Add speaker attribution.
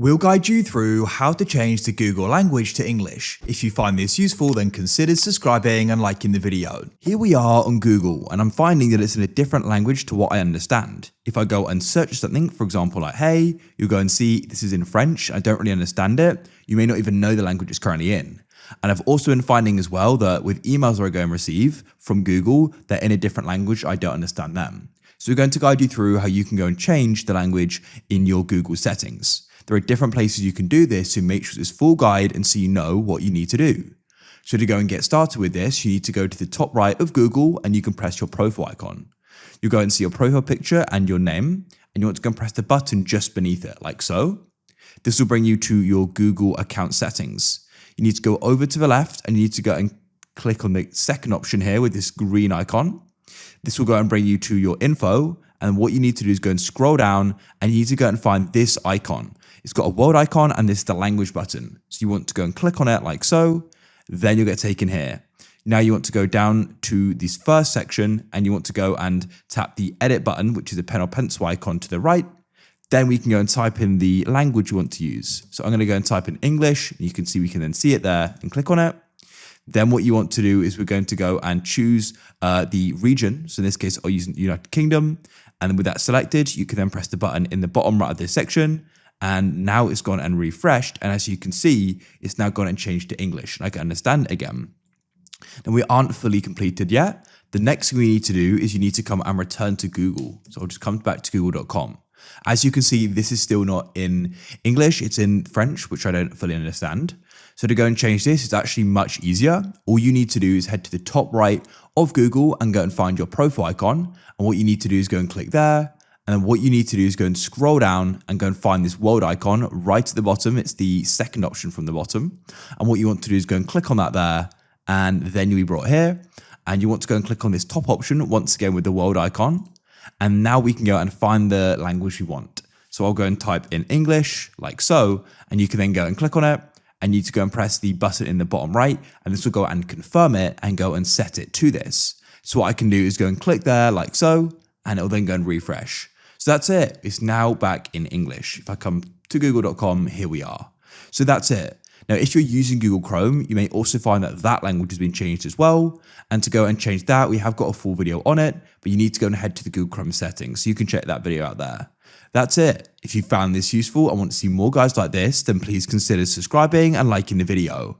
Speaker 1: We'll guide you through how to change the Google language to English. If you find this useful, then consider subscribing and liking the video. Here we are on Google, and I'm finding that it's in a different language to what I understand. If I go and search something, for example, like hey, you'll go and see this is in French. I don't really understand it. You may not even know the language it's currently in. And I've also been finding as well that with emails where I go and receive from Google, they're in a different language. I don't understand them. So we're going to guide you through how you can go and change the language in your Google settings. There are different places you can do this to make sure it's full guide and so you know what you need to do. So to go and get started with this, you need to go to the top right of Google and you can press your profile icon. You go and see your profile picture and your name, and you want to go and press the button just beneath it, like so. This will bring you to your Google account settings. You need to go over to the left and you need to go and click on the second option here with this green icon. This will go and bring you to your info. And what you need to do is go and scroll down and you need to go and find this icon. It's got a world icon and this is the language button. So you want to go and click on it like so. Then you'll get taken here. Now you want to go down to this first section and you want to go and tap the edit button, which is a pen or pencil icon to the right. Then we can go and type in the language you want to use. So I'm going to go and type in English. And you can see we can then see it there and click on it. Then what you want to do is we're going to go and choose the region. So in this case, I'll use United Kingdom. And with that selected, you can then press the button in the bottom right of this section. And now it's gone and refreshed. And as you can see, it's now gone and changed to English. And I can understand it again. And we aren't fully completed yet. The next thing we need to do is you need to come and return to Google. So I'll just come back to google.com. As you can see, this is still not in English. It's in French, which I don't fully understand. So to go and change this, it's actually much easier. All you need to do is head to the top right of Google and go and find your profile icon. And what you need to do is go and click there. And then what you need to do is go and scroll down and go and find this world icon right at the bottom. It's the second option from the bottom. And what you want to do is go and click on that there. And then you'll be brought here. And you want to go and click on this top option once again with the world icon. And now we can go and find the language we want. So I'll go and type in English like so. And you can then go and click on it. And you need to go and press the button in the bottom right. And this will go and confirm it and go and set it to this. So what I can do is go and click there like so. And it'll then go and refresh. So that's it. It's now back in English. If I come to google.com, here we are. So that's it. Now, if you're using Google Chrome, you may also find that that language has been changed as well. And to go and change that, we have got a full video on it, but you need to go and head to the Google Chrome settings. So you can check that video out there. That's it. If you found this useful and want to see more guides like this, then please consider subscribing and liking the video.